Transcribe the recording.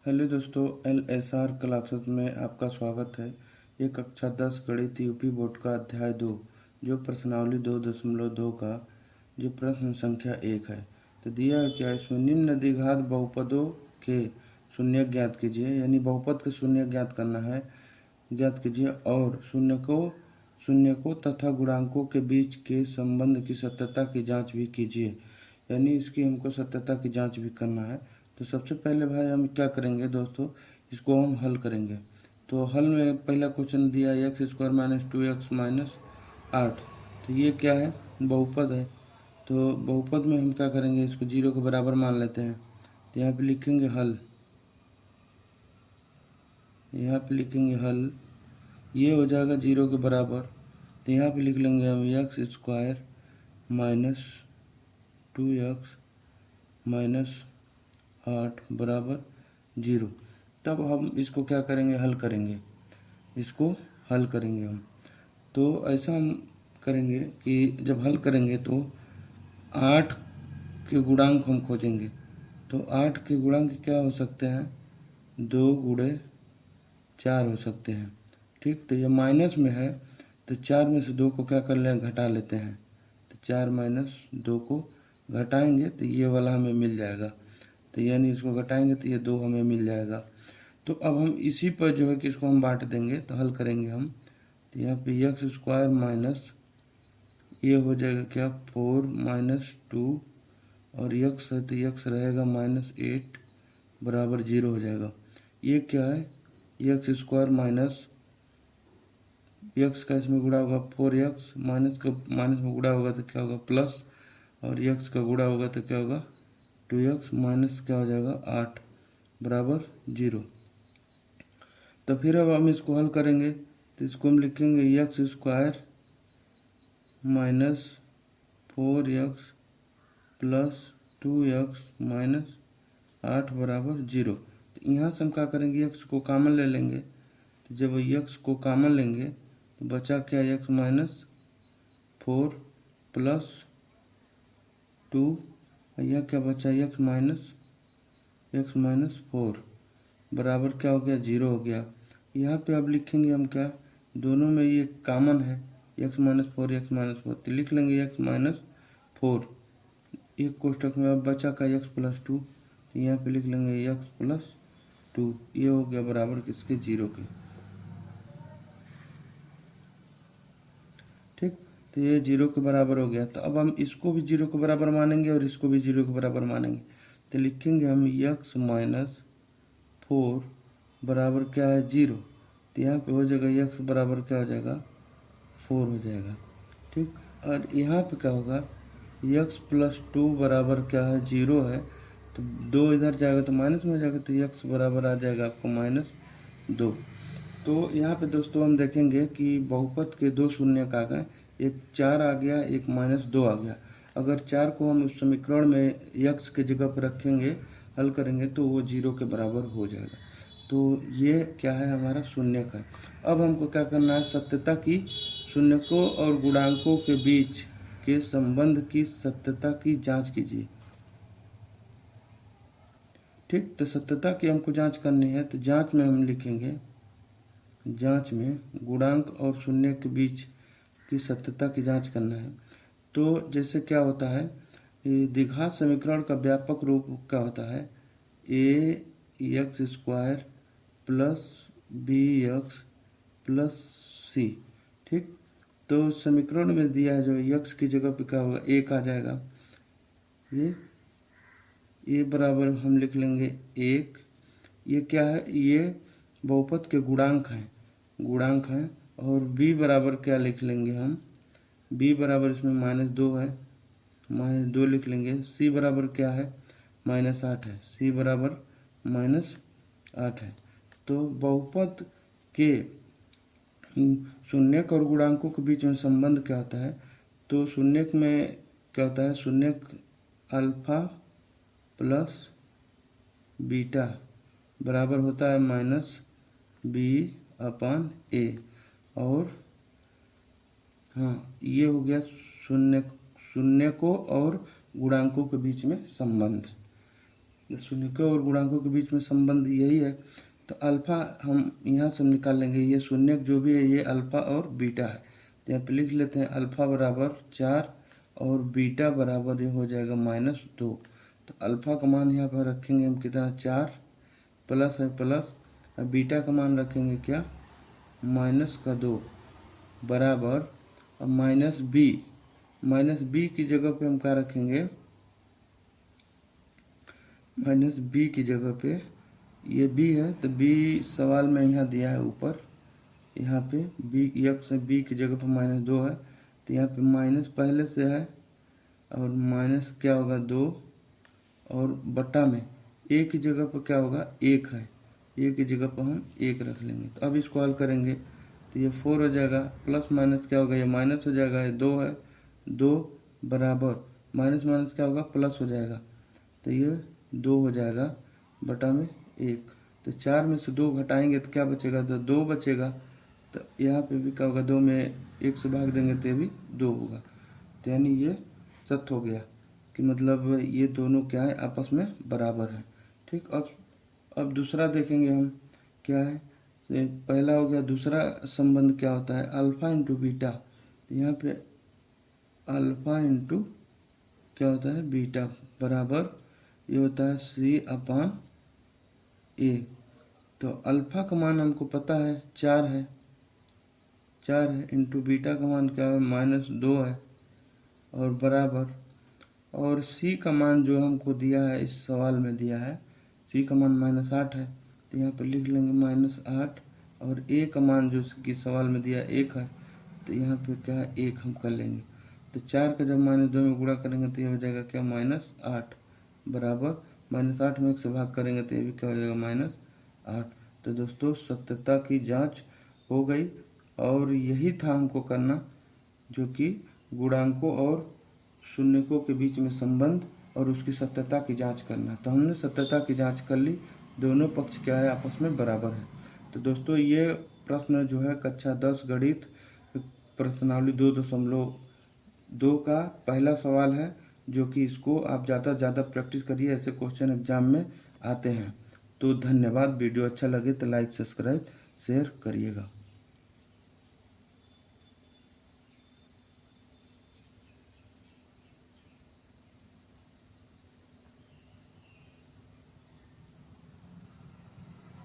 Hello दोस्तों, LSR classes में आपका स्वागत है। ये कक्षा 10 गणित यूपी बोर्ड का अध्याय 2 जो प्रश्नावली 2.2 का जो प्रश्न संख्या 1 है। तो दिया है क्या, इसमें निम्न द्विघात बहुपदों के शून्य ज्ञात कीजिए, यानी बहुपद के शून्य ज्ञात करना है, ज्ञात कीजिए और शून्य को तथा गुणांकों के बीच के संबंध की सत्यता की जांच भी कीजिए, यानी इसकी हमको सत्यता की जांच भी करना है। तो सबसे पहले भाई हम क्या करेंगे दोस्तों, इसको हम हल करेंगे। तो हल में पहला क्वेश्चन दिया x² - 2x - 8। तो ये क्या है, बहुपद है। तो बहुपद में हम क्या करेंगे, इसको 0 के बराबर मान लेते हैं। तो यहाँ पे लिखेंगे हल, यहाँ पे लिखेंगे हल, ये हो जाएगा 0 के बराबर। तो यहाँ पे लिख लेंगे हम x² - 2x - 8 बराबर 0। तब हम इसको क्या करेंगे, हल करेंगे, इसको हल करेंगे हम। तो ऐसा हम करेंगे कि जब हल करेंगे तो 8 के गुणांक हम खोजेंगे। तो 8 के गुणांक क्या हो सकते हैं, 2 × 4 हो सकते हैं। ठीक, तो ये माइनस में है तो 4 में से 2 को क्या कर लें, घटा लेते हैं। तो 4 - 2 को घटाएंगे तो ये वाला हमें मिल जाएगा। तो यानी इसको घटाएंगे तो ये 2 हमें मिल जाएगा। तो अब हम इसी पर जो है कि इसको हम बांट देंगे, तो हल करेंगे हम। तो यहाँ पे x² माइनस ये हो जाएगा क्या, 4 - 2 और x है तो x रहेगा -8 बराबर 0 हो जाएगा। ये क्या है, x² माइनस x का इसमें गुणा होगा 4x, माइनस में गुणा होगा तो क्या होगा प्लस, और x का गुणा होगा तो क्या होगा 2x, माइनस क्या हो जाएगा 8 बराबर 0। तो फिर अब हम इसको हल करेंगे। तो इसको हम लिखेंगे x² - 4x + 2x - 8 बराबर 0। तो यहाँ से हम क्या करेंगे, x को कॉमन ले लेंगे। तो जब x को कॉमन लेंगे तो बचा क्या, x - 4 + 2, यह क्या बचा, x - 4 बराबर क्या हो गया, 0 हो गया। यहाँ पे अब लिखेंगे हम क्या, दोनों में ये कॉमन है, x - 4 x - 4, तो लिख लेंगे x - 4 एक कोष्ठक में। अब बचा का x + 2, तो यहाँ पे लिख लेंगे x + 2, ये हो गया बराबर किसके, 0 के। ठीक, तो ये 0 के बराबर हो गया। तो अब हम इसको भी 0 के बराबर मानेंगे और इसको भी 0 के बराबर मानेंगे। तो लिखेंगे हम x - 4 बराबर क्या है, 0। तो यहाँ पे हो जाएगा x बराबर क्या हो जाएगा, 4 हो जाएगा। ठीक, और यहाँ पे क्या होगा, x + 2 बराबर क्या है, 0 है। तो 2 इधर जाएगा तो माइनस में हो जाएगा, तो x बराबर आ जाएगा आपको -2। तो यहाँ पे दोस्तों हम देखेंगे कि बहुपद के 2 शून्य आ गए, एक 4 आ गया, एक -2 आ गया। अगर 4 को हम उस समीकरण में x के जगह पर रखेंगे, हल करेंगे तो वो 0 के बराबर हो जाएगा। तो ये क्या है, हमारा शून्य का। अब हमको क्या करना है, सत्यता की, शून्यकों और गुणांकों के बीच के संबंध की सत्यता की जांच कीजिए। ठीक, तो सत्यता की हमको जांच करनी है। तो जांच में हम लिखेंगे, जांच में गुणांक और शून्य के बीच की सत्यता की जांच करना है। तो जैसे क्या होता है, द्विघात समीकरण का व्यापक रूप क्या होता है, ax² + bx + c। ठीक, तो समीकरण में दिया है जो x की जगह पे क्या होगा, 1 आ जाएगा। ये बराबर हम लिख लेंगे 1। ये क्या है, ये बहुपद के गुणांक हैं। और b बराबर क्या लिख लेंगे हम, b बराबर इसमें -2 है, -2 लिख लेंगे। c बराबर क्या है, -8 है, c बराबर -8 है। तो बहुपद के शून्यक और गुणांकों के बीच में संबंध क्या होता है, तो शून्यक में क्या होता है, शून्यक अल्फा + बीटा बराबर होता है -b/a। और हाँ, ये हो गया शून्यकों और गुणांकों के बीच में संबंध। शून्यकों और गुणांकों के बीच में संबंध यही है। तो अल्फ़ा हम यहाँ से निकाल लेंगे, ये शून्यक जो भी है ये अल्फ़ा और बीटा है। तो यहाँ पे लिख लेते हैं अल्फ़ा बराबर 4 और बीटा बराबर ये हो जाएगा -2। तो अल्फ़ा का मान यहाँ पर रखेंगे हम कितना 4 प्लस है प्लस, और बीटा का मान रखेंगे क्या -2 बराबर, और -b की जगह पे हम क्या रखेंगे, -b की जगह पे ये b है तो b सवाल में यहाँ दिया है ऊपर, यहाँ पे b x है, b की जगह पे -2 है तो यहाँ पे माइनस पहले से है और माइनस क्या होगा 2 और बटा में a की जगह पर क्या होगा 1 है, a की जगह पर हम 1 रख लेंगे। तो अब इसको हल करेंगे तो ये 4 हो जाएगा, प्लस माइनस क्या होगा ये माइनस हो जाएगा, ये 2 है 2 बराबर माइनस माइनस क्या होगा प्लस हो जाएगा, तो ये 2 हो जाएगा बटा में 1। तो 4 में से 2 घटाएंगे तो क्या बचेगा, तो 2 बचेगा। तो यहाँ पे भी क्या होगा 2 में 1 से भाग देंगे तो ये भी 2 होगा। तो यानी ये सत्य हो गया कि मतलब ये दोनों क्या है आपस में बराबर है। ठीक, अब दूसरा देखेंगे हम क्या है। पहला हो गया, दूसरा संबंध क्या होता है अल्फ़ा इंटू बीटा। तो यहाँ पे अल्फ़ा इंटू क्या होता है बीटा बराबर ये होता है C/A। तो अल्फ़ा का मान हमको पता है 4 है इंटू बीटा का मान क्या है -2 है और बराबर, और C का मान जो हमको दिया है इस सवाल में दिया है C का मान -8 है। तो यहाँ पे लिख लेंगे -8 और A का मान जो कि सवाल में दिया 1 है तो यहाँ पे क्या है 1 हम कर लेंगे। तो 4 का जब -2 में गुणा करेंगे तो ये हो जाएगा क्या -8 बराबर -8 में 1 से भाग करेंगे तो ये भी क्या हो जाएगा -8। तो दोस्तों सत्यता की जांच हो गई, और यही था हमको करना, जो कि गुणांकों और शून्यकों के बीच में संबंध और उसकी सत्यता की जांच करना। तो हमने सत्यता की जांच कर ली, दोनों पक्ष क्या है आपस में बराबर है। तो दोस्तों ये प्रश्न जो है कक्षा 10 गणित प्रश्नावली 2.2 का पहला सवाल है, जो कि इसको आप ज़्यादा से ज़्यादा प्रैक्टिस करिए, ऐसे क्वेश्चन एग्जाम में आते हैं। तो धन्यवाद। वीडियो अच्छा लगे तो लाइक सब्सक्राइब शेयर करिएगा।